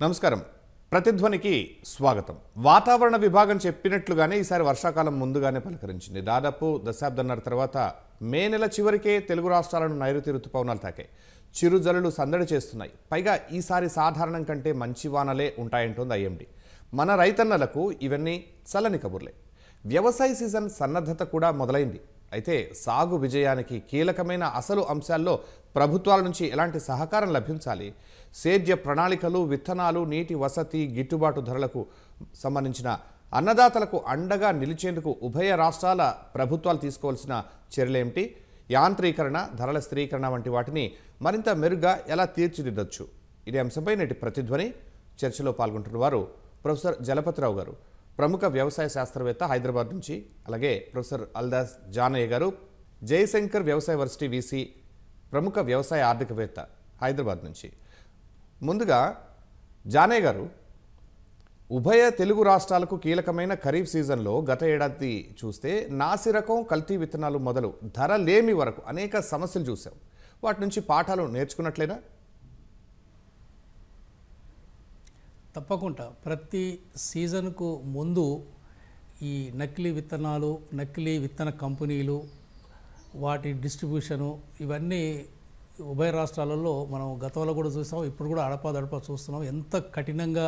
నమస్కారం. ప్రతిధ్వనికి స్వాగతం. వాతావరణ విభాగం చెప్పినట్లుగానే ఈసారి వర్షాకాలం ముందుగానే పలకరించింది. దాదాపు దశాబ్దన్నర తర్వాత మే నెల చివరికే తెలుగు రాష్ట్రాలను నైరుతి రుతుపవనాలు తాకాయి. చిరుజల్లులు సందడి చేస్తున్నాయి. పైగా ఈసారి సాధారణం కంటే మంచి వానలే ఉంటాయంటోంది ఐఎండీ. మన రైతన్నలకు ఇవన్నీ చల్లని కబుర్లే. వ్యవసాయ సీజన్ సన్నద్ధత కూడా మొదలైంది. అయితే సాగు విజయానికి కీలకమైన అసలు అంశాల్లో ప్రభుత్వాల నుంచి ఎలాంటి సహకారం లభించాలి, సేద్య ప్రణాళికలు, విత్తనాలు, నీటి వసతి, గిట్టుబాటు ధరలకు సంబంధించిన అన్నదాతలకు అండగా నిలిచేందుకు ఉభయ రాష్ట్రాల ప్రభుత్వాలు తీసుకోవాల్సిన చర్యలేమిటి, యాంత్రీకరణ, ధరల స్థిరీకరణ వంటి వాటిని మరింత మెరుగ్గా ఎలా తీర్చిదిద్దొచ్చు, ఇదే అంశంపై నేటి ప్రతిధ్వని చర్చలో పాల్గొంటున్న వారు ప్రొఫెసర్ జలపతిరావు గారు, ప్రముఖ వ్యవసాయ శాస్త్రవేత్త, హైదరాబాద్ నుంచి, అలాగే ప్రొఫెసర్ అల్దాస్ జానయ్య గారు, జయశంకర్ వ్యవసాయ వర్సిటీ వీసీ, ప్రముఖ వ్యవసాయ ఆర్థికవేత్త, హైదరాబాద్ నుంచి. ముందుగా జానయ్య గారు, ఉభయ తెలుగు రాష్ట్రాలకు కీలకమైన ఖరీఫ్ సీజన్లో గత ఏడాది చూస్తే నాసిరకం, కల్తీ విత్తనాలు మొదలు ధర లేమి వరకు అనేక సమస్యలు చూసాం. వాటి నుంచి పాఠాలు నేర్చుకున్నట్లేనా? తప్పకుండా ప్రతి సీజన్కు ముందు ఈ నకిలీ విత్తనాలు, నకిలీ విత్తన కంపెనీలు, వాటి డిస్ట్రిబ్యూషను, ఇవన్నీ ఉభయ రాష్ట్రాలలో మనం గతంలో కూడా చూసాం, ఇప్పుడు కూడా అడపాదడపా చూస్తున్నాం. ఎంత కఠినంగా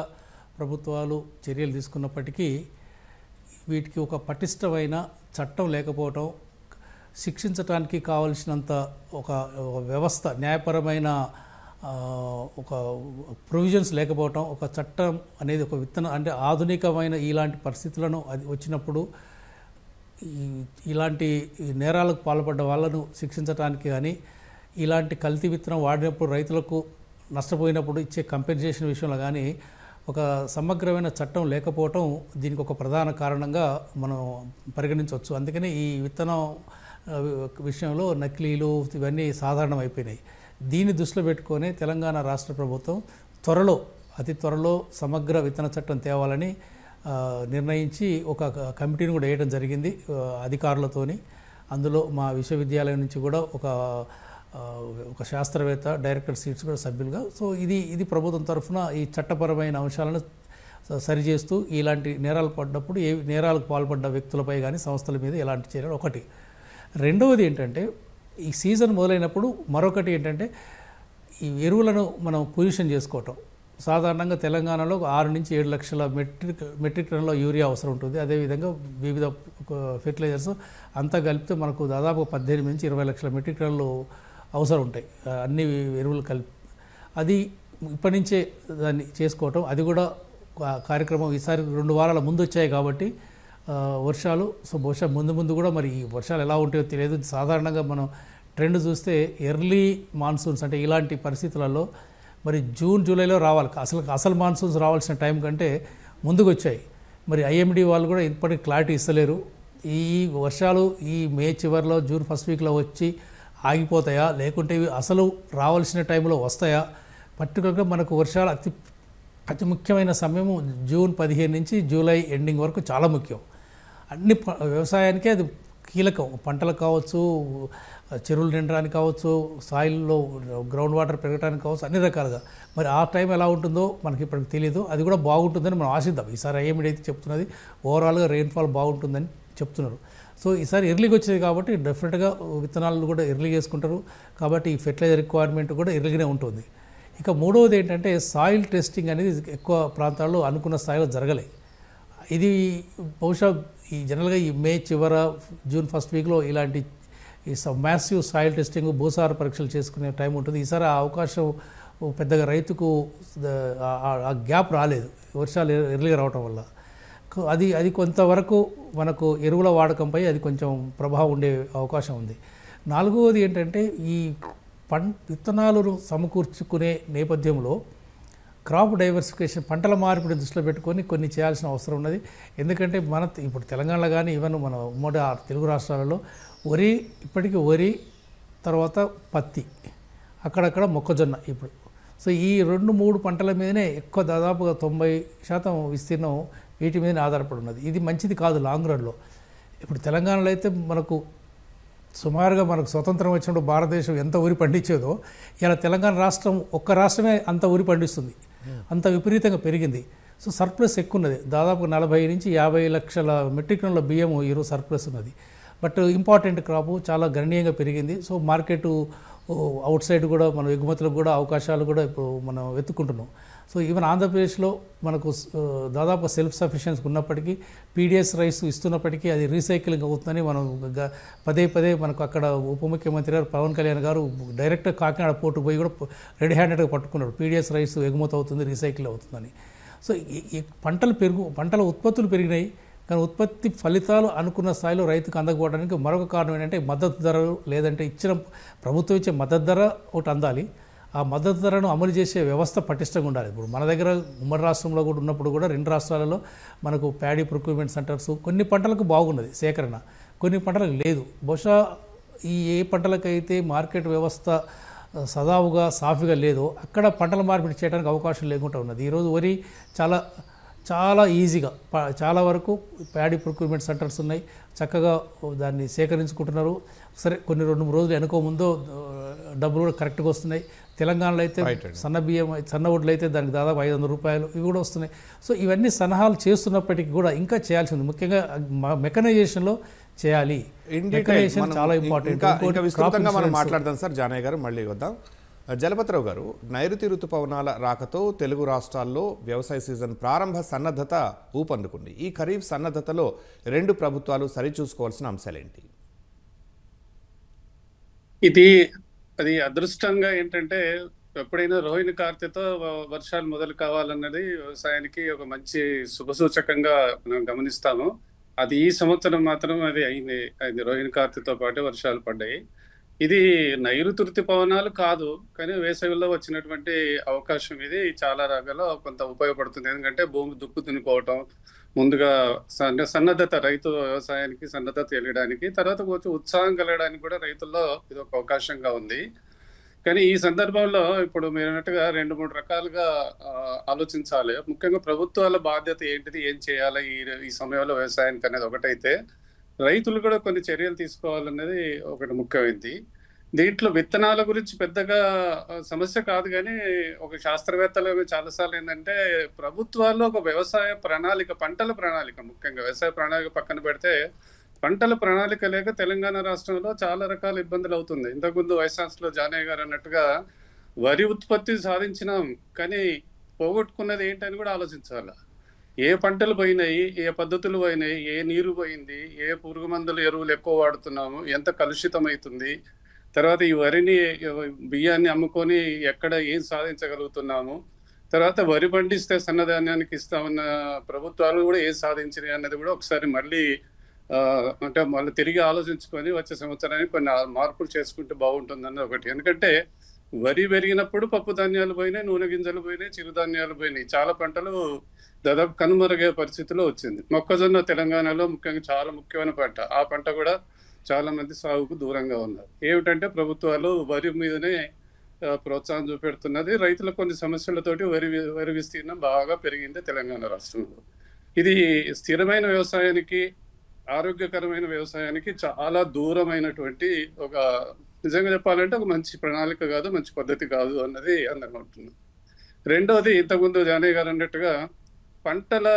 ప్రభుత్వాలు చర్యలు తీసుకున్నప్పటికీ వీటికి ఒక పటిష్టమైన చట్టం లేకపోవటం, శిక్షించడానికి కావలసినంత ఒక వ్యవస్థ, న్యాయపరమైన ఒక ప్రొవిజన్స్ లేకపోవటం, ఒక చట్టం అనేది, ఒక విత్తనం అంటే ఆధునికమైన ఇలాంటి పరిస్థితులను అది వచ్చినప్పుడు ఇలాంటి నేరాలకు పాల్పడ్డ వాళ్ళను శిక్షించడానికి కానీ, ఇలాంటి కల్తీ విత్తనం వాడినప్పుడు రైతులకు నష్టపోయినప్పుడు ఇచ్చే కంపెన్సేషన్ విషయంలో కానీ ఒక సమగ్రమైన చట్టం లేకపోవటం దీనికి ఒక ప్రధాన కారణంగా మనం పరిగణించవచ్చు. అందుకని ఈ విత్తనం విషయంలో నకిలీలు ఇవన్నీ సాధారణం అయిపోయినాయి. దీన్ని దృష్టిలో పెట్టుకొని తెలంగాణ రాష్ట్ర ప్రభుత్వం అతి త్వరలో సమగ్ర విత్తన చట్టం తేవాలని నిర్ణయించి ఒక కమిటీని కూడా వేయడం జరిగింది అధికారులతోని. అందులో మా విశ్వవిద్యాలయం నుంచి కూడా ఒక శాస్త్రవేత్త, డైరెక్టర్ సీట్స్ కూడా సభ్యులుగా. సో ఇది ప్రభుత్వం తరఫున ఈ చట్టపరమైన అంశాలను సరిచేస్తూ ఇలాంటి నేరాలు పడ్డప్పుడు నేరాలకు పాల్పడ్డ వ్యక్తులపై కానీ సంస్థల మీద ఎలాంటి చర్యలు ఒకటి. రెండవది ఏంటంటే, ఈ సీజన్ మొదలైనప్పుడు మరొకటి ఏంటంటే, ఈ ఎరువులను మనం పొజిషన్ చేసుకోవటం. సాధారణంగా తెలంగాణలో 6 నుంచి 7 లక్షల మెట్రిక్ టన్నుల యూరియా అవసరం ఉంటుంది. అదేవిధంగా వివిధ ఫెర్టిలైజర్స్ అంతా కలిపితే మనకు దాదాపు 18 నుంచి 20 లక్షల మెట్రిక్ టన్నులు అవసరం ఉంటాయి, అన్ని ఎరువులు కలిపి. అది ఇప్పటి నుంచే దాన్ని చేసుకోవటం, అది కూడా కార్యక్రమం ఈసారి 2 వారాల ముందు వచ్చాయి కాబట్టి వర్షాలు, సో బహుశా ముందు కూడా మరి ఈ వర్షాలు ఎలా ఉంటాయో తెలియదు. సాధారణంగా మనం ట్రెండ్ చూస్తే ఎర్లీ మాన్సూన్స్ అంటే ఇలాంటి పరిస్థితులలో మరి జూన్ జూలైలో రావాలి, అసలు మాన్సూన్స్ రావాల్సిన టైం కంటే ముందుకు వచ్చాయి. మరి ఐఎండీ వాళ్ళు కూడా ఇప్పటికి క్లారిటీ ఇస్తలేరు. ఈ వర్షాలు ఈ మే చివరిలో, జూన్ ఫస్ట్ వీక్లో వచ్చి ఆగిపోతాయా, లేకుంటే ఇవి అసలు రావాల్సిన టైంలో వస్తాయా? పర్టికులర్గా మనకు వర్షాలు అతి ముఖ్యమైన సమయము జూన్ 15 నుంచి జూలై ఎండింగ్ వరకు చాలా ముఖ్యం. అన్ని వ్యవసాయానికే అది కీలకం. పంటలకు కావచ్చు, చెరువులు నిండడానికి కావచ్చు, సాయిల్లో గ్రౌండ్ వాటర్ పెరగడానికి కావచ్చు, అన్ని రకాలుగా. మరి ఆ టైం ఎలా ఉంటుందో మనకి ఇప్పటికి తెలియదు. అది కూడా బాగుంటుందని మనం ఆశిద్దాం. ఈసారి ఐఎండీ అయితే చెప్తున్నది ఓవరాల్గా రెయిన్ఫాల్ బాగుంటుందని చెప్తున్నారు. సో ఈసారి ఎర్లీగా వచ్చేది కాబట్టి డెఫినెట్గా విత్తనాలు కూడా ఎర్లీగా వేసుకుంటారు కాబట్టి ఈ ఫెర్టిలైజర్ రిక్వైర్మెంట్ కూడా ఎర్లీగానే ఉంటుంది. ఇక మూడవది ఏంటంటే, సాయిల్ టెస్టింగ్ అనేది ఎక్కువ ప్రాంతాల్లో అనుకున్న స్థాయిలో జరగలేదు. ఇది బహుశా ఈ జనరల్గా ఈ మే చివర, జూన్ ఫస్ట్ వీక్లో ఇలాంటి ఈ మ్యాసివ్ సాయిల్ టెస్టింగ్, భూసార పరీక్షలు చేసుకునే టైం ఉంటుంది. ఈసారి ఆ అవకాశం పెద్దగా రైతుకు ఆ గ్యాప్ రాలేదు వర్షాలు ఎర్లీగా రావటం వల్ల. అది కొంతవరకు మనకు ఎరువుల వాడకంపై అది కొంచెం ప్రభావం ఉండే అవకాశం ఉంది. నాలుగవది ఏంటంటే, ఈ విత్తనాలను సమకూర్చుకునే నేపథ్యంలో క్రాప్ డైవర్సిఫికేషన్, పంటల మార్పిడి దృష్టిలో పెట్టుకొని కొన్ని చేయాల్సిన అవసరం ఉన్నది. ఎందుకంటే ఇప్పుడు తెలంగాణలో కానీ ఈవెన్ మన ఉమ్మడి తెలుగు రాష్ట్రాలలో ఇప్పటికీ వరి తర్వాత పత్తి, అక్కడక్కడ మొక్కజొన్న ఇప్పుడు. సో ఈ 2-3 పంటల మీదనే ఎక్కువ, దాదాపుగా 90% విస్తీర్ణం వీటి మీదనే ఆధారపడి ఉన్నది. ఇది మంచిది కాదు లాంగ్ రన్లో. ఇప్పుడు తెలంగాణలో అయితే మనకు సుమారుగా మనకు స్వతంత్రం వచ్చినప్పుడు భారతదేశం ఎంత వరి పండించేదో ఇలా తెలంగాణ రాష్ట్రం ఒక్క రాష్ట్రమే అంత వరి పండిస్తుంది. అంత విపరీతంగా పెరిగింది. సో సర్ప్లస్ ఎక్కువ ఉన్నది. దాదాపు 40 నుంచి 50 లక్షల మెట్రిక్ టన్నుల బియ్యం ఈరోజు సర్ప్లస్ ఉన్నది. బట్ ఇంపార్టెంట్ క్రాపు చాలా గణనీయంగా పెరిగింది. సో మార్కెట్ అవుట్ సైడ్ కూడా మనం ఎగుమతులకు కూడా అవకాశాలు కూడా ఇప్పుడు మనం వెతుక్కుంటున్నాం. సో ఈవెన్ ఆంధ్రప్రదేశ్లో మనకు దాదాపు సెల్ఫ్ సఫిషియన్సీ ఉన్నప్పటికీ పీడిఎస్ రైస్ ఇస్తున్నప్పటికీ అది రీసైక్లింగ్ అవుతుందని మనం పదే పదే మనకు అక్కడ ఉప ముఖ్యమంత్రి గారు పవన్ కళ్యాణ్ గారు డైరెక్ట్గా కాకినాడ పోర్టుకు పోయి కూడా రెడీ హ్యాండెడ్గా పట్టుకున్నారు. పీడిఎస్ రైస్ ఎగుమతి అవుతుంది, రీసైకిల్ అవుతుందని. సో ఈ పంటల ఉత్పత్తులు పెరిగినాయి, కానీ ఉత్పత్తి ఫలితాలు అనుకున్న స్థాయిలో రైతుకు అందకపోవడానికి మరొక కారణం ఏంటంటే మద్దతు ధరలు, లేదంటే ప్రభుత్వం ఇచ్చే మద్దతు ధర ఒకటి అందాలి. ఆ మద్దతు ధరను అమలు చేసే వ్యవస్థ పటిష్టంగా ఉండాలి. ఇప్పుడు మన దగ్గర ఉమ్మడి రాష్ట్రంలో కూడా ఉన్నప్పుడు కూడా 2 రాష్ట్రాలలో మనకు ప్యాడీ ప్రొక్యూర్మెంట్ సెంటర్స్ కొన్ని పంటలకు బాగున్నది సేకరణ, కొన్ని పంటలకు లేదు. బహుశా ఏ పంటలకైతే మార్కెట్ వ్యవస్థ సదావుగా సాఫీగా లేదో అక్కడ పంటల మార్పిడి చేయడానికి అవకాశం లేకుండా ఉన్నది. ఈరోజు వరి చాలా ఈజీగా చాలా వరకు ప్యాడీ ప్రొక్యూర్మెంట్ సెంటర్స్ ఉన్నాయి, చక్కగా దాన్ని సేకరించుకుంటున్నారు. సరే కొన్ని 2-3 రోజులు వెనుకో ముందో డబ్బులు కూడా కరెక్ట్గా వస్తున్నాయి. తెలంగాణలో అయితే సన్న వడ్లు అయితే దానికి దాదాపు 500 రూపాయలు ఇవి కూడా వస్తున్నాయి. సో ఇవన్నీ సలహాలు చేస్తున్నప్పటికీ కూడా ఇంకా చేయాల్సి ఉంది. ముఖ్యంగా మెకనైజేషన్లో చేయాలి. మెకనైజేషన్ చాలా ఇంపార్టెంట్. ఇంకా విస్తృతంగా మనం మాట్లాడదాం సార్. జానయ్య గారు మళ్ళీ వద్దాం. జలపతిరావు గారు, నైరుతి ఋతుపవనాల రాకతో తెలుగు రాష్ట్రాల్లో వ్యవసాయ సీజన్ ప్రారంభ సన్నద్ధత ఊపందుకుంది. ఈ ఖరీఫ్ సన్నద్ధతలో 2 ప్రభుత్వాలు సరిచూసుకోవాల్సిన అంశాలేంటి? అది అదృష్టంగా ఏంటంటే ఎప్పుడైనా రోహిణి కార్తెతో వర్షాలు మొదలు కావాలన్నది వ్యవసాయానికి ఒక మంచి శుభసూచకంగా మనం గమనిస్తాము. అది ఈ సంవత్సరం మాత్రం అది అయింది. రోహిణి కార్తెతో పాటు వర్షాలు పడ్డాయి. ఇది నైరుతి ఋతుపవనాలు కాదు, కానీ వేసవిలో వచ్చినటువంటి అవకాశం ఇది చాలా రకాల కొంత ఉపయోగపడుతుంది. ఎందుకంటే భూమి దుక్కు దున్నుకోవటం, ముందుగా సన్నద్ధత, రైతు వ్యవసాయానికి సన్నద్ధత వెళ్ళడానికి, తర్వాత కొంచెం ఉత్సాహం కలగడానికి కూడా రైతుల్లో ఇది ఒక అవకాశంగా ఉంది. కానీ ఈ సందర్భంలో ఇప్పుడు మీరు అన్నట్టుగా 2-3 రకాలుగా ఆలోచించాలి. ముఖ్యంగా ప్రభుత్వాల బాధ్యత ఏంటిది, ఏం చేయాలి ఈ సమయంలో వ్యవసాయానికి అనేది ఒకటైతే, రైతులు కూడా కొన్ని చర్యలు తీసుకోవాలనేది ఒకటి ముఖ్యమైనది. దీంట్లో విత్తనాల గురించి పెద్దగా సమస్య కాదు, కానీ ఒక శాస్త్రవేత్తలు చాలాసార్లు ఏంటంటే ప్రభుత్వాల్లో ఒక వ్యవసాయ ప్రణాళిక, పంటల ప్రణాళిక, ముఖ్యంగా వ్యవసాయ ప్రణాళిక పక్కన పెడితే పంటల ప్రణాళిక లేక తెలంగాణ రాష్ట్రంలో చాలా రకాల ఇబ్బందులు అవుతుంది. ఇంతకుముందు వైస్ ఛాన్సలర్ జానయ్య గారు అన్నట్టుగా వరి ఉత్పత్తి సాధించినాం, కానీ పోగొట్టుకున్నది ఏంటని కూడా ఆలోచించాలి. ఏ పంటలు పోయినాయి, ఏ పద్ధతులు పోయినాయి, ఏ నీరు పోయింది, ఏ పురుగు మందులు ఎరువులు ఎక్కువ వాడుతున్నాము, ఎంత కలుషితం అవుతుంది, తర్వాత ఈ వరిని బియ్యాన్ని అమ్ముకొని ఎక్కడ ఏం సాధించగలుగుతున్నాము, తర్వాత వరి పండిస్తే సన్నధాన్యానికి ఇస్తామన్న ప్రభుత్వాలు కూడా ఏం సాధించినాయి అన్నది కూడా ఒకసారి మళ్ళీ మళ్ళీ తిరిగి ఆలోచించుకొని వచ్చే సంవత్సరానికి కొన్ని మార్పులు చేసుకుంటే బాగుంటుందన్నది ఒకటి. ఎందుకంటే వరి పెరిగినప్పుడు పప్పు ధాన్యాలు పోయినాయి, నూనె గింజలు పోయినాయి, చిరుధాన్యాలు పోయినాయి. చాలా పంటలు దాదాపు కనుమరుగే పరిస్థితిలో వచ్చింది. మొక్కజొన్న తెలంగాణలో ముఖ్యంగా చాలా ముఖ్యమైన పంట. ఆ పంట కూడా చాలా మంది సాగుకు దూరంగా ఉన్నారు. ఏమిటంటే ప్రభుత్వాలు వరి మీదనే ప్రోత్సాహం చూపెడుతున్నది. రైతుల కొన్ని సమస్యలతోటి వరి విస్తీర్ణం బాగా పెరిగింది తెలంగాణ రాష్ట్రంలో. ఇది స్థిరమైన వ్యవసాయానికి, ఆరోగ్యకరమైన వ్యవసాయానికి చాలా దూరమైనటువంటి ఒక, నిజంగా చెప్పాలంటే ఒక మంచి ప్రణాళిక కాదు, మంచి పద్ధతి కాదు అన్నది అందరం అంటున్నాం. రెండోది, ఇంతకుముందు జానయ్య గారు అన్నట్టుగా పంటల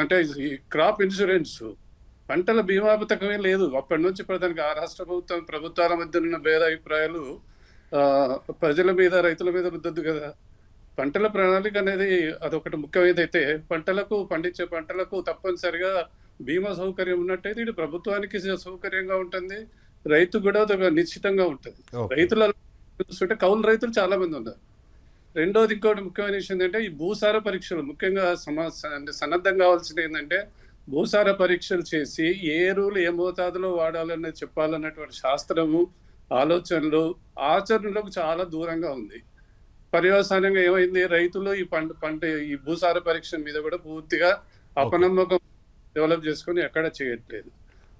అంటే ఈ క్రాప్ ఇన్సూరెన్స్, పంటల బీమా పథకమే లేదు అప్పటి నుంచి ప్రధానికి. ఆ రాష్ట్ర ప్రభుత్వాల మధ్య ఉన్న భేదాభిప్రాయాలు ప్రజల మీద, రైతుల మీద రుద్దద్దు కదా. పంటల ప్రణాళిక అనేది అదొకటి ముఖ్యమైనదైతే, పండించే పంటలకు తప్పనిసరిగా బీమా సౌకర్యం ఉన్నట్టయితే ఇటు ప్రభుత్వానికి సౌకర్యంగా ఉంటుంది, రైతు కూడా ఒక నిశ్చితంగా ఉంటుంది. రైతుల చూస్తుంటే కౌలు రైతులు చాలా మంది ఉన్నారు. రెండోది, ఇంకోటి ముఖ్యమైన విషయం ఏంటంటే ఈ భూసార పరీక్షలు, ముఖ్యంగా సన్నద్ధం కావాల్సింది ఏంటంటే భూసార పరీక్షలు చేసి ఏ ఎరువులు ఏ మోతాదులో వాడాలనేది చెప్పాలన్నటువంటి శాస్త్రము, ఆలోచనలు, ఆచరణలకు చాలా దూరంగా ఉంది. పర్యవసానంగా ఏమైంది, రైతులు ఈ భూసార పరీక్ష మీద కూడా పూర్తిగా అపనమ్మకం డెవలప్ చేసుకొని ఎక్కడ చేయట్లేదు.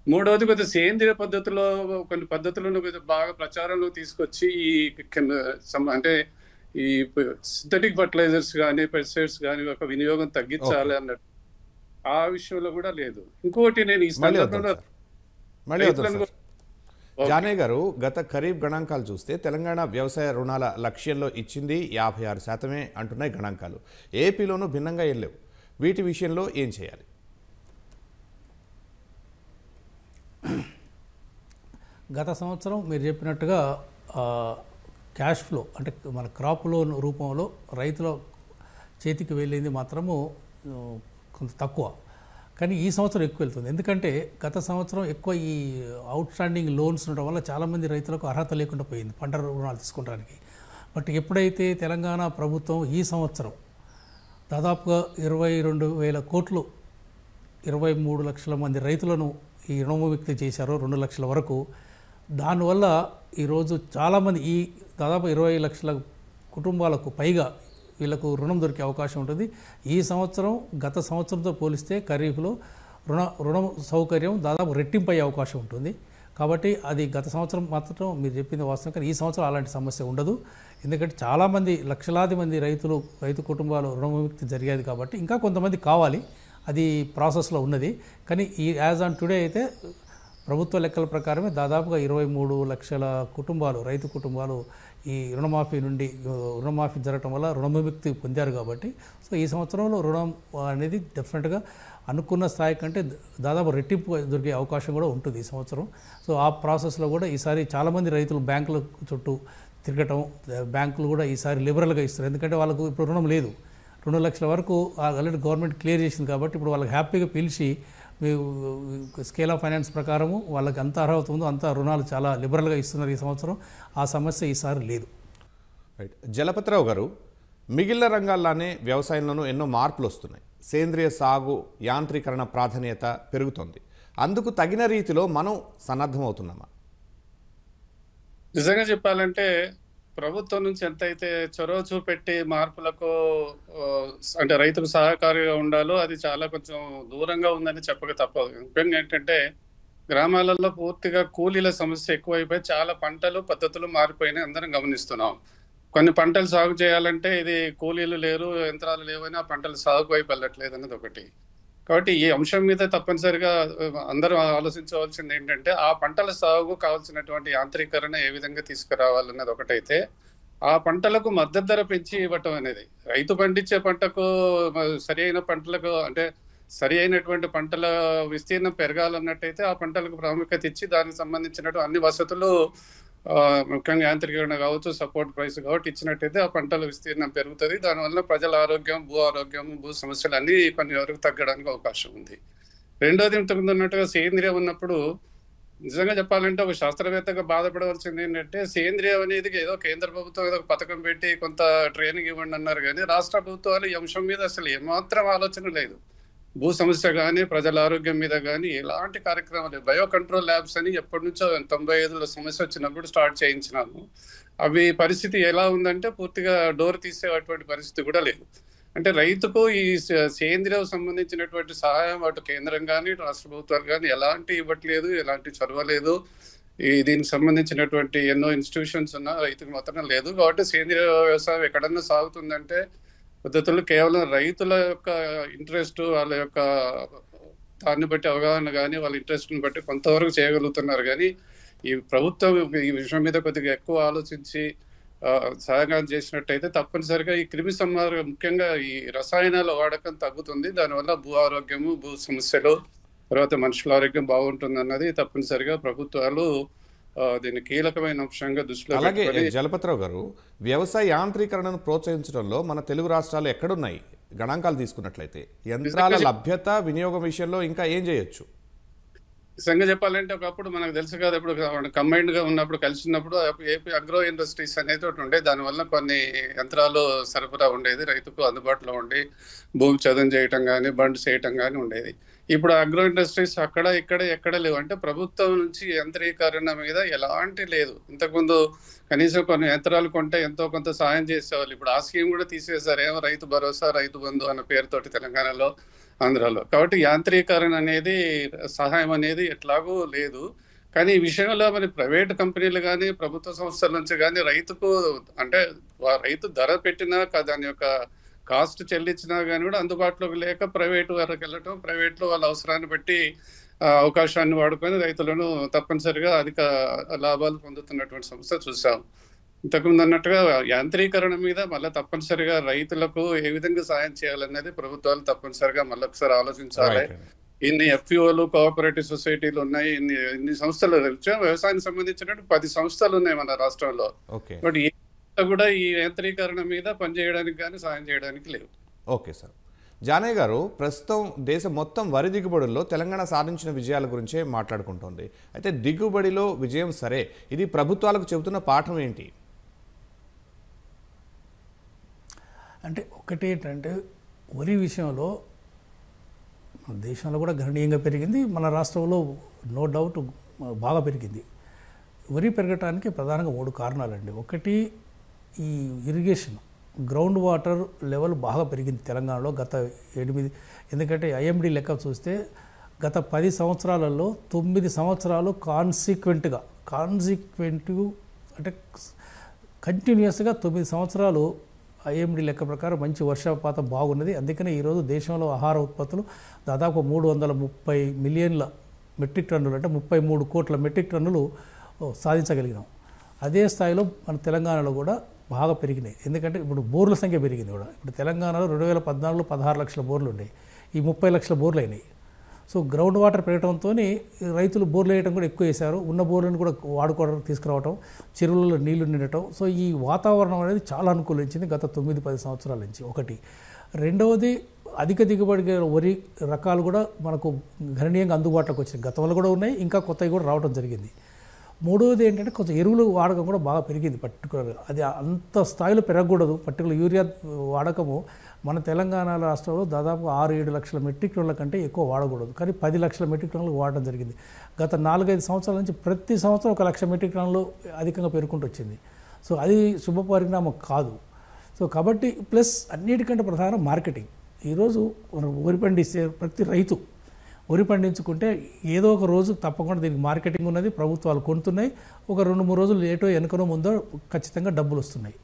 మూడవది, కొద్దిగా సేంద్రియ పద్ధతిలో కొన్ని పద్ధతులను బాగా ప్రచారంలో తీసుకొచ్చి అంటే ఈ సింథటిక్ ఫర్టిలైజర్స్ కానీ, పెస్టిసైడ్స్ కానీ ఒక వినియోగం తగ్గించాలి అన్నట్టు ఆ విషయంలో కూడా లేదు. ఇంకోటి, నేను ఈ సందర్భంలో మళ్ళీ వద్దాం రైతులను సార్. జానయ్య గారు, గత ఖరీఫ్ గణాంకాలు చూస్తే తెలంగాణ వ్యవసాయ రుణాల లక్ష్యంలో ఇచ్చింది 56% అంటున్నాయి గణాంకాలు. ఏపీలోనూ భిన్నంగా ఏం లేవు. వీటి విషయంలో ఏం చేయాలి? గత సంవత్సరం మీరు చెప్పినట్టుగా క్యాష్ ఫ్లో అంటే మన క్రాప్ లోన్ రూపంలో రైతుల చేతికి వెళ్ళింది మాత్రము కొంత తక్కువ. కానీ ఈ సంవత్సరం ఎక్కువ వెళ్తుంది. ఎందుకంటే గత సంవత్సరం ఎక్కువ ఈ అవుట్ స్టాండింగ్ లోన్స్ ఉండడం వల్ల చాలామంది రైతులకు అర్హత లేకుండా పోయింది పంట రుణాలు తీసుకోవడానికి. బట్ ఎప్పుడైతే తెలంగాణ ప్రభుత్వం ఈ సంవత్సరం దాదాపుగా 22,000 కోట్లు 23 లక్షల మంది రైతులను ఈ రుణముక్తి చేశారో 2 లక్షల వరకు, దానివల్ల ఈరోజు చాలామంది ఈ దాదాపు 20 లక్షల కుటుంబాలకు పైగా వీళ్ళకు రుణం దొరికే అవకాశం ఉంటుంది. ఈ సంవత్సరం గత సంవత్సరంతో పోలిస్తే ఖరీఫ్లో రుణం సౌకర్యం దాదాపు రెట్టింపు అయ్యే అవకాశం ఉంటుంది. కాబట్టి అది గత సంవత్సరం మాత్రం మీరు చెప్పింది వాస్తవం. కానీ ఈ సంవత్సరం అలాంటి సమస్య ఉండదు. ఎందుకంటే చాలామంది లక్షలాది మంది రైతు కుటుంబాలు రుణవిముక్తి జరిగేది కాబట్టి ఇంకా కొంతమంది కావాలి, అది ప్రాసెస్లో ఉన్నది. కానీ ఈ యాజ్ ఆన్ టుడే అయితే ప్రభుత్వ లెక్కల ప్రకారమే దాదాపుగా 23 లక్షల కుటుంబాలు రైతు కుటుంబాలు ఈ రుణమాఫీ జరగటం వల్ల రుణవిముక్తి పొందారు. కాబట్టి సో ఈ సంవత్సరంలో రుణం అనేది డెఫినెట్గా అనుకున్న స్థాయి కంటే దాదాపు రెట్టింపు దొరికే అవకాశం కూడా ఉంటుంది ఈ సంవత్సరం. సో ఆ ప్రాసెస్లో కూడా ఈసారి చాలామంది రైతులు బ్యాంకుల చుట్టూ తిరగటం, బ్యాంకులు కూడా ఈసారి లిబరల్గా ఇస్తారు. ఎందుకంటే వాళ్ళకు ఇప్పుడు రుణం లేదు, 2 లక్షల వరకు ఆల్రెడీ గవర్నమెంట్ క్లియర్ చేసింది. కాబట్టి ఇప్పుడు వాళ్ళకి హ్యాపీగా పిలిచి మీ స్కేల్ ఆఫ్ ఫైనాన్స్ ప్రకారము వాళ్ళకి అంత అర్హత ఉందో అంత రుణాలు చాలా లిబరల్గా ఇస్తున్నారు ఈ సంవత్సరం. ఆ సమస్య ఈసారి లేదు. రైట్. జలపతిరావు గారు, మిగిలిన రంగాల్లోనే వ్యవసాయంలోనూ ఎన్నో మార్పులు వస్తున్నాయి. సేంద్రియ సాగు యాంత్రీకరణ ప్రాధాన్యత పెరుగుతోంది. అందుకు తగిన రీతిలో మనం సన్నద్ధమవుతున్నామా? నిజంగా చెప్పాలంటే ప్రభుత్వం నుంచి ఎంతైతే చొరవ చూపెట్టి మార్పులకు అంటే రైతుకు సహకారిగా ఉండాలో అది చాలా కొంచెం దూరంగా ఉందని చెప్పక తప్పదు. ముఖ్యంగా ఏంటంటే గ్రామాలలో పూర్తిగా కూలీల సమస్య ఎక్కువైపోయి చాలా పంటలు పద్ధతులు మారిపోయినాయి, అందరం గమనిస్తున్నాం. కొన్ని పంటలు సాగు చేయాలంటే ఇది కూలీలు లేరు, యంత్రాలు లేవని ఆ పంటలు సాగు వైపు వెళ్ళట్లేదు అన్నది ఒకటి. కాబట్టి ఈ అంశం మీద తప్పనిసరిగా అందరూ ఆలోచించవలసింది ఏంటంటే ఆ పంటల సాగు కావాల్సినటువంటి యాంత్రీకరణ ఏ విధంగా తీసుకురావాలన్నది ఒకటైతే, ఆ పంటలకు మద్దతు ధర పెంచి ఇవ్వటం అనేది, రైతు పండించే పంటకు సరి అయిన పంటలకు అంటే సరి అయినటువంటి పంటల విస్తీర్ణం పెరగాలన్నట్టయితే ఆ పంటలకు ప్రాముఖ్యత ఇచ్చి దానికి సంబంధించినటువంటి అన్ని వసతులు ముఖ్యంగా యాంత్రీకరణ కావచ్చు, సపోర్ట్ ప్రైస్ కాబట్టి ఇచ్చినట్టయితే ఆ పంటల విస్తీర్ణం పెరుగుతుంది. దానివల్ల ప్రజల ఆరోగ్యం, భూ ఆరోగ్యం, భూ సమస్యలు అన్నీ కొన్ని వరకు తగ్గడానికి అవకాశం ఉంది. రెండోది ఇంతకుముందు ఉన్నట్టుగా సేంద్రియం ఉన్నప్పుడు నిజంగా చెప్పాలంటే ఒక శాస్త్రవేత్తగా బాధపడవలసింది ఏంటంటే సేంద్రియం అనేది ఏదో కేంద్ర ప్రభుత్వం ఏదో పథకం పెట్టి కొంత ట్రైనింగ్ ఇవ్వండి అన్నారు, కానీ రాష్ట్ర ప్రభుత్వాలు ఈ అంశం మీద అసలు ఏమాత్రం ఆలోచన లేదు. భూ సమస్య కానీ ప్రజల ఆరోగ్యం మీద కానీ ఎలాంటి కార్యక్రమాలు. బయో కంట్రోల్ ల్యాబ్స్ అని ఎప్పటి నుంచో 95లో సమస్య వచ్చినప్పుడు స్టార్ట్ చేయించినాము. అవి పరిస్థితి ఎలా ఉందంటే పూర్తిగా డోర్ తీసేటువంటి పరిస్థితి కూడా లేదు. అంటే రైతుకు ఈ సేంద్రియం సంబంధించినటువంటి సహాయం అటు కేంద్రం కానీ రాష్ట్ర ప్రభుత్వాలు కానీ ఎలాంటి ఇవ్వట్లేదు, ఎలాంటి చొరవలేదు. దీనికి సంబంధించినటువంటి ఎన్నో ఇన్స్టిట్యూషన్స్ ఉన్నా రైతుకు మాత్రం లేదు. కాబట్టి సేంద్రియ వ్యవసాయం ఎక్కడన్నా సాగుతుందంటే పద్ధతులు కేవలం రైతుల యొక్క ఇంట్రెస్ట్, వాళ్ళ యొక్క దాన్ని బట్టి అవగాహన కానీ వాళ్ళ ఇంట్రెస్ట్ని బట్టి కొంతవరకు చేయగలుగుతున్నారు. కానీ ఈ ప్రభుత్వం ఈ విషయం మీద కొద్దిగా ఎక్కువ ఆలోచించి సహాయం చేసినట్టయితే తప్పనిసరిగా ఈ క్రిమి సంహారం ముఖ్యంగా ఈ రసాయనాల వాడకం తగ్గుతుంది. దానివల్ల భూ ఆరోగ్యము, భూ సమస్యలు, తర్వాత మనుషుల ఆరోగ్యం బాగుంటుంది అన్నది తప్పనిసరిగా ప్రభుత్వాలు దీన్ని కీలకమైన అంశంగా దృష్టిలో. అలాగే జలపతిరావు గారు, వ్యవసాయ యాంత్రీకరణను ప్రోత్సహించడంలో మన తెలుగు రాష్ట్రాలు ఎక్కడున్నాయి? గణాంకాలు తీసుకున్నట్లయితే యంత్రాల లభ్యత, వినియోగం విషయంలో ఇంకా ఏం చేయొచ్చు? నిజంగా చెప్పాలంటే ఒకప్పుడు మనకు తెలుసు కదా, ఇప్పుడు కంబైన్డ్ గా ఉన్నప్పుడు కలిసి ఉన్నప్పుడు ఏపీ అగ్రో ఇండస్ట్రీస్ అనేది ఒకటి ఉండే, దానివల్ల కొన్ని యంత్రాలు సరఫరా ఉండేది, రైతుకు అందుబాటులో ఉండి భూమి చదును చేయటం కానీ బండ్ చేయటం కానీ ఉండేది. ఇప్పుడు అగ్రో ఇండస్ట్రీస్ అక్కడ ఇక్కడ ఎక్కడ లేవు. అంటే ప్రభుత్వం నుంచి యంత్రీకరణ మీద ఎలాంటి లేదు. ఇంతకుముందు కనీసం కొన్ని యంత్రాలు కొంటే ఎంతో కొంత సాయం చేసేవాళ్ళు. ఇప్పుడు ఆ స్కీమ్ కూడా తీసేశారు. ఏమో రైతు భరోసా, రైతు బంధు అన్న పేరుతోటి తెలంగాణలో, ఆంధ్రాలో. కాబట్టి యాంత్రీకరణ అనేది, సహాయం అనేది ఎట్లాగూ లేదు. కానీ ఈ విషయంలో మరి ప్రైవేట్ కంపెనీలు కానీ ప్రభుత్వ సంస్థల నుంచి కానీ రైతుకు అంటే రైతు ధర పెట్టినా దాని యొక్క కాస్ట్ చెల్లించినా కానీ కూడా అందుబాటులోకి లేక ప్రైవేటు వరకు వెళ్ళటం, ప్రైవేట్లో వాళ్ళ అవసరాన్ని బట్టి అవకాశాన్ని వాడుకొని రైతులను తప్పనిసరిగా అధిక లాభాలు పొందుతున్నటువంటి సంస్థ చూసాం. ఇంతకుముందు అన్నట్టుగా యాంత్రీకరణ మీద మళ్ళీ తప్పనిసరిగా రైతులకు ఏ విధంగా సాయం చేయాలనేది ప్రభుత్వాలు తప్పనిసరిగా మళ్ళొకసారి ఆలోచించాలి. ఇన్ని ఎఫ్పిఓలు, కోఆపరేటివ్ సొసైటీలు ఉన్నాయి, ఇన్ని సంస్థలు, వ్యవసాయానికి సంబంధించినట్టు 10 సంస్థలు ఉన్నాయి మన రాష్ట్రంలో. బట్ కూడా ఈ యాంత్రీకరణ మీద పనిచేయడానికి కానీ సాయం చేయడానికి లేవు. Okay sir. జానయ్య గారు, ప్రస్తుతం దేశం మొత్తం వరి దిగుబడుల్లో తెలంగాణ సాధించిన విజయాల గురించే మాట్లాడుకుంటోంది. అయితే దిగుబడిలో విజయం సరే, ఇది ప్రభుత్వాలకు చెబుతున్న పాఠం ఏంటి? అంటే ఒకటి ఏంటంటే వరి విషయంలో మన దేశంలో కూడా గణనీయంగా పెరిగింది, మన రాష్ట్రంలో నో డౌట్ బాగా పెరిగింది. వరి పెరగటానికి ప్రధానంగా 3 కారణాలండి. ఒకటి ఈ ఇరిగేషన్, గ్రౌండ్ వాటర్ లెవెల్ బాగా పెరిగింది తెలంగాణలో గత 8, ఎందుకంటే ఐఎండి లెక్క చూస్తే గత 10 సంవత్సరాలలో 9 సంవత్సరాలు కాన్సిక్వెంట్ అంటే కంటిన్యూస్గా 9 సంవత్సరాలు ఐఎండి లెక్క ప్రకారం మంచి వర్షపాతం బాగున్నది. అందుకనే ఈరోజు దేశంలో ఆహార ఉత్పత్తులు దాదాపు 330 మిలియన్ల మెట్రిక్ టన్నులు, అంటే 33 కోట్ల మెట్రిక్ టన్నులు సాధించగలిగినాం. అదే స్థాయిలో మన తెలంగాణలో కూడా బాగా పెరిగినాయి. ఎందుకంటే ఇప్పుడు బోర్ల సంఖ్య పెరిగింది కూడా. ఇప్పుడు తెలంగాణలో 2014లో 16 లక్షల బోర్లు ఉన్నాయి, ఈ 30 లక్షల బోర్లు అయినాయి. సో గ్రౌండ్ వాటర్ పెరగడంతో రైతులు బోర్లు వేయడం కూడా ఎక్కువ వేశారు, ఉన్న బోర్లను కూడా వాడుకోవడం, తీసుకురావటం, చెరువులలో నీళ్లు నిండటం. సో ఈ వాతావరణం అనేది చాలా అనుకూలించింది గత 9-10 సంవత్సరాల నుంచి. ఒకటి. రెండవది, అధిక దిగుబడి వరి రకాలు కూడా మనకు గణనీయంగా అందుబాటులోకి వచ్చినాయి. గతంలో కూడా ఉన్నాయి, ఇంకా కొత్తవి కూడా రావడం జరిగింది. మూడవది ఏంటంటే కొంచెం ఎరువులు వాడకం కూడా బాగా పెరిగింది. పర్టికులర్గా అది అంత స్థాయిలో పెరగకూడదు. పర్టికులర్ యూరియా వాడకము మన తెలంగాణ రాష్ట్రంలో దాదాపు 6-7 లక్షల మెట్రిక్ టన్నుల కంటే ఎక్కువ వాడకూడదు, కానీ 10 లక్షల మెట్రిక్ టన్నులు వాడడం జరిగింది. గత 4-5 సంవత్సరాల నుంచి ప్రతి సంవత్సరం 1 లక్ష మెట్రిక్ టన్నులు అధికంగా పెరుగుకుంటూ వచ్చింది. సో అది శుభ పరిణామం కాదు. సో కాబట్టి ప్లస్ అన్నిటికంటే ప్రధానం మార్కెటింగ్. ఈరోజు మనం వరి పండిస్తే ప్రతి రైతు వరి పండించుకుంటే ఏదో ఒక రోజు తప్పకుండా దీనికి మార్కెటింగ్ ఉన్నది, ప్రభుత్వాలు కొంటున్నాయి. ఒక 2-3 రోజులు ఏటో వెనకనో ముందో ఖచ్చితంగా డబ్బులు వస్తున్నాయి.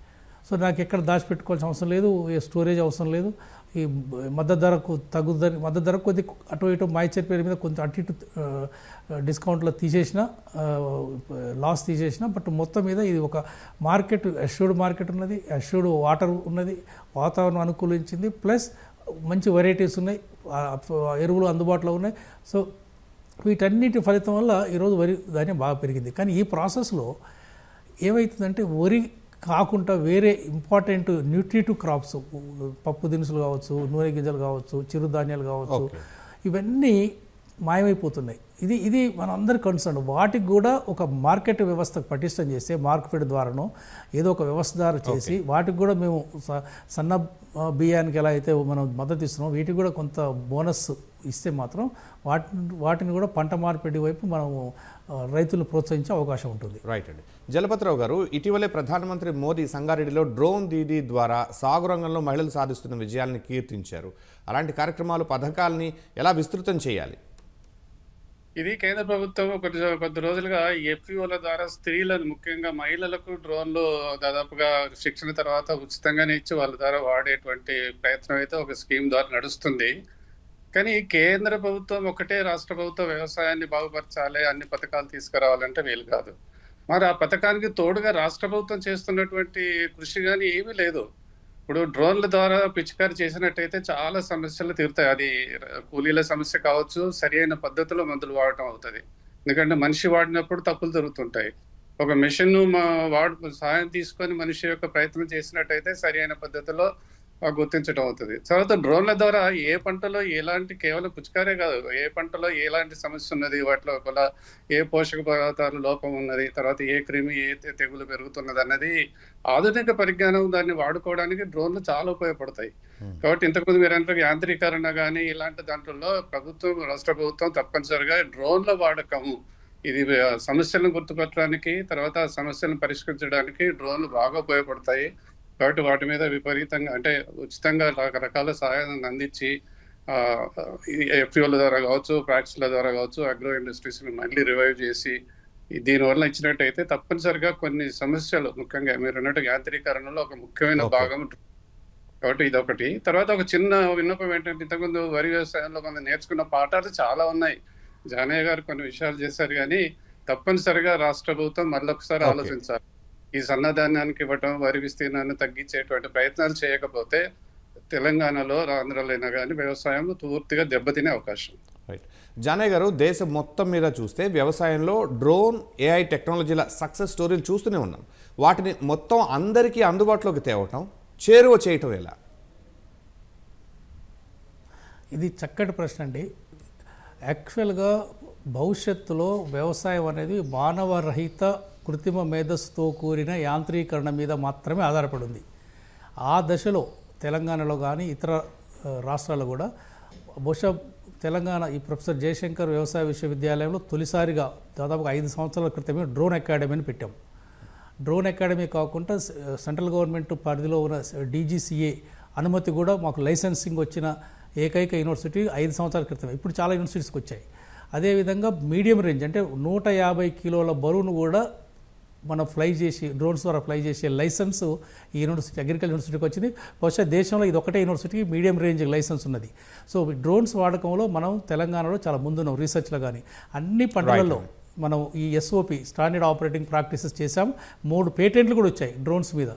సో నాకు ఎక్కడ దాచిపెట్టుకోవాల్సిన అవసరం లేదు, ఏ స్టోరేజ్ అవసరం లేదు. ఈ మద్దతు ధరకు తగ్గుదని, మద్దతు ధరకు కొద్ది అటు ఇటు మాయిచర్ పేరు మీద కొంచెం అటు ఇటు డిస్కౌంట్లో తీసేసిన, లాస్ తీసేసిన, బట్ మొత్తం మీద ఇది ఒక మార్కెట్, అష్యూర్డ్ మార్కెట్ ఉన్నది, అష్యూర్డ్ వాటర్ ఉన్నది, వాతావరణం అనుకూలించింది, ప్లస్ మంచి వెరైటీస్ ఉన్నాయి, ఎరువులు అందుబాటులో ఉన్నాయి. సో వీటన్నిటి ఫలితం వల్ల ఈరోజు వరి ధాన్యం బాగా పెరిగింది. కానీ ఈ ప్రాసెస్లో ఏమవుతుందంటే వరి కాకుండా వేరే ఇంపార్టెంట్ న్యూట్రిటివ్ క్రాప్స్, పప్పు దినుసులు కావచ్చు, నూనె గింజలు కావచ్చు, చిరుధాన్యాలు కావచ్చు, ఇవన్నీ మాయమైపోతున్నాయి. ఇది మన అందరి కన్సర్న్. వాటికి కూడా ఒక మార్కెట్ వ్యవస్థ పటిష్టం చేస్తే, మార్కెట్ ద్వారానో ఏదో ఒక వ్యవస్థ ద్వారా చేసి వాటికి కూడా మేము సన్న బియ్యానికి ఎలా అయితే మనం మద్దతు ఇస్తున్నాం, వీటికి కూడా కొంత బోనస్ ఇస్తే మాత్రం వాటిని కూడా పంట మార్పిడి వైపు మనం రైతులను ప్రోత్సహించే అవకాశం ఉంటుంది. రైట్ అండి. జలపతిరావు గారు, ఇటీవలే ప్రధానమంత్రి మోదీ సంగారెడ్డిలో డ్రోన్ దీదీ ద్వారా సాగు రంగంలో మహిళలు సాధిస్తున్న విజయాలను కీర్తించారు. అలాంటి కార్యక్రమాలు, పథకాలని ఎలా విస్తృతం చేయాలి? ఇది కేంద్ర ప్రభుత్వం కొద్ది రోజులుగా ఎఫ్పిఓల ద్వారా స్త్రీలను, ముఖ్యంగా మహిళలకు డ్రోన్లు దాదాపుగా శిక్షణ తర్వాత ఉచితంగానే ఇచ్చి వాళ్ళ ద్వారా వాడేటువంటి ప్రయత్నం అయితే ఒక స్కీమ్ ద్వారా నడుస్తుంది. కానీ కేంద్ర ప్రభుత్వం ఒకటే, రాష్ట్ర ప్రభుత్వం వ్యవసాయాన్ని బాగుపరచాలి, అన్ని పథకాలు తీసుకురావాలంటే వీలు కాదు. మరి ఆ పథకానికి తోడుగా రాష్ట్ర ప్రభుత్వం చేస్తున్నటువంటి కృషి కానీ ఏమీ లేదు. ఇప్పుడు డ్రోన్ల ద్వారా పిచికారి చేసినట్టయితే చాలా సమస్యలు తీరుతాయి. అది కూలీల సమస్య కావచ్చు, సరి అయిన పద్ధతిలో మందులు వాడటం అవుతుంది. ఎందుకంటే మనిషి వాడినప్పుడు తప్పులు జరుగుతుంటాయి. ఒక మెషిన్ సాయం తీసుకొని మనిషి యొక్క ప్రయత్నం చేసినట్టయితే సరి అయిన పద్ధతిలో గుర్తించడం అవుతుంది. తర్వాత డ్రోన్ల ద్వారా ఏ పంటలో ఎలాంటి, కేవలం పుచ్చకారే కాదు, ఏ పంటలో ఎలాంటి సమస్య ఉన్నది, వాటిలో ఒకలా ఏ పోషక పదార్థాల లోపం ఉన్నది, తర్వాత ఏ క్రిమి, ఏ తెగులు పెరుగుతున్నది అన్నది ఆధునిక పరిజ్ఞానం, దాన్ని వాడుకోవడానికి డ్రోన్లు చాలా ఉపయోగపడతాయి. కాబట్టి ఇంతకుముందు మీరు అంటే యాంత్రీకరణ కానీ ఇలాంటి దాంట్లో ప్రభుత్వం, రాష్ట్ర ప్రభుత్వం తప్పనిసరిగా డ్రోన్ల వాడకము, ఇది సమస్యలను గుర్తుపట్టడానికి, తర్వాత సమస్యలను పరిష్కరించడానికి డ్రోన్లు బాగా ఉపయోగపడతాయి. కాబట్టి వాటి మీద విపరీతంగా, అంటే ఉచితంగా రకరకాల సహాయాన్ని అందించి ఎఫ్పిఓల ద్వారా కావచ్చు, ప్రాక్టీస్ల ద్వారా కావచ్చు, అగ్రో ఇండస్ట్రీస్ని మళ్ళీ రివైవ్ చేసి దీనివల్ల ఇచ్చినట్టయితే తప్పనిసరిగా కొన్ని సమస్యలు, ముఖ్యంగా మీరు అన్నట్టు యాంత్రీకరణలో ఒక ముఖ్యమైన భాగం కాబట్టి ఇదొకటి. తర్వాత ఒక చిన్న విన్నపం ఏంటంటే, ఇంతకుముందు వరి వ్యవసాయంలో మనం నేర్చుకున్న పాఠాలు చాలా ఉన్నాయి. జానయ్య గారు కొన్ని విషయాలు చేశారు గానీ, తప్పనిసరిగా రాష్ట్ర ప్రభుత్వం మళ్ళొకసారి ఓకే. ఆలోచించాలి. ఈ సన్నధాన్యానికి ఇవ్వటం, వరి విస్తీర్ణాన్ని తగ్గించేటువంటి ప్రయత్నాలు చేయకపోతే తెలంగాణలో, ఆంధ్రాలో అయినా గానీ వ్యవసాయం పూర్తిగా దెబ్బతినే అవకాశం. రైట్. జానయ్య గారు, దేశం మొత్తం మీద చూస్తే వ్యవసాయంలో డ్రోన్, ఏఐ టెక్నాలజీల సక్సెస్ స్టోరీలు చూస్తూనే ఉన్నాం. వాటిని మొత్తం అందరికీ అందుబాటులోకి తేవటం, చేరువ చేయటం ఎలా? ఇది చక్కటి ప్రశ్న అండి. యాక్చువల్గా భవిష్యత్తులో వ్యవసాయం అనేది మానవరహిత కృత్రిమ మేధస్సుతో కూడిన యాంత్రీకరణ మీద మాత్రమే ఆధారపడి ఉంది. ఆ దశలో తెలంగాణలో కానీ ఇతర రాష్ట్రాల్లో కూడా బహుశా తెలంగాణ ఈ ప్రొఫెసర్ జయశంకర్ వ్యవసాయ విశ్వవిద్యాలయంలో తొలిసారిగా దాదాపుగా 5 సంవత్సరాల క్రితమే డ్రోన్ అకాడమీని పెట్టాం. డ్రోన్ అకాడమీ కాకుండా సెంట్రల్ గవర్నమెంట్ పరిధిలో ఉన్న డీజీసీఏ అనుమతి కూడా మాకు లైసెన్సింగ్ వచ్చిన ఏకైక యూనివర్సిటీ 5 సంవత్సరాల క్రితం. ఇప్పుడు చాలా యూనివర్సిటీస్కి వచ్చాయి. అదేవిధంగా మీడియం రేంజ్ అంటే 150 కిలోల బరువును కూడా మనం ఫ్లై చేసి డ్రోన్స్ ద్వారా ఫ్లై చేసే లైసెన్స్ ఈ యూనివర్సిటీ అగ్రికల్చర్ యూనివర్సిటీకి వచ్చింది. బహుశా దేశంలో ఇది ఒకటే యూనివర్సిటీకి మీడియం రేంజ్ లైసెన్స్ ఉన్నది. సో డ్రోన్స్ వాడకంలో మనం తెలంగాణలో చాలా ముందున్నాం. రీసెర్చ్లో కానీ అన్ని పంటలలో మనం ఈ ఎస్ఓపి స్టాండర్డ్ ఆపరేటింగ్ ప్రాక్టీసెస్ చేసాం. 3 పేటెంట్లు కూడా వచ్చాయి డ్రోన్స్ మీద.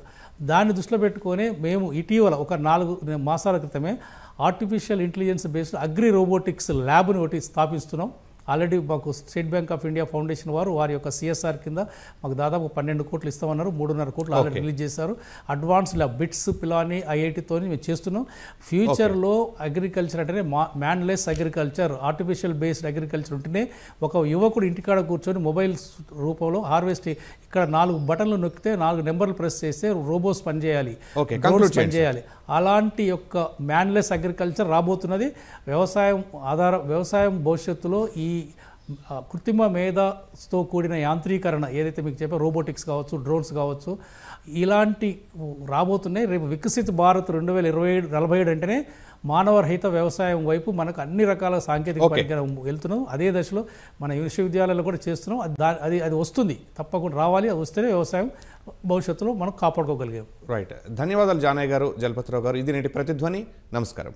దాన్ని దృష్టిలో పెట్టుకొని మేము ఇటీవల ఒక 4 మాసాల క్రితమే artificial intelligence based agri robotics ల్యాబ్ని ఒకటి స్థాపిస్తున్నాం. ఆల్రెడీ మాకు State Bank of India Foundation వారి యొక్క సిఎస్ఆర్ కింద మాకు దాదాపు 12 కోట్లు ఇస్తామన్నారు. 3.5 కోట్లు ఆల్రెడీ రిలీజ్ చేశారు. అడ్వాన్స్ ల్యాబ్ బిట్స్, పిలాని, ఐఐటితో మేము చేస్తున్నాం. ఫ్యూచర్లో అగ్రికల్చర్ అంటేనే మ్యాన్లెస్ అగ్రికల్చర్, ఆర్టిఫిషియల్ బేస్డ్ అగ్రికల్చర్ ఉంటేనే ఒక యువకుడు ఇంటికాడ కూర్చొని మొబైల్ రూపంలో హార్వెస్టింగ్ ఇక్కడ 4 బటన్లు నొక్కితే 4 నెంబర్లు ప్రెస్ చేస్తే రోబోస్ పనిచేయాలి, డ్రోన్స్ పనిచేయాలి. అలాంటి యొక్క మ్యాన్లెస్ అగ్రికల్చర్ రాబోతున్నది. వ్యవసాయం భవిష్యత్తులో ఈ కృత్రిమ మేధతో కూడిన యాంత్రీకరణ ఏదైతే మీకు చెప్పారో రోబోటిక్స్ కావచ్చు, డ్రోన్స్ కావచ్చు, ఇలాంటి రాబోతున్నాయి. రేపు వికసిత్ భారత్ 2047 అంటేనే మానవరహిత వ్యవసాయం వైపు మనకు అన్ని రకాల సాంకేతిక పరిజ్ఞానం వెళ్తున్నాం. అదే దశలో మన విశ్వవిద్యాలయాల్లో కూడా చేస్తున్నాం. అది వస్తుంది, తప్పకుండా రావాలి. అది వస్తేనే వ్యవసాయం భవిష్యత్తులో మనం కాపాడుకోగలిగాం. రైట్. ధన్యవాదాలు జానయ్య గారు, జలపతిరావు గారు. ఇది నేటి ప్రతిధ్వని. నమస్కారం.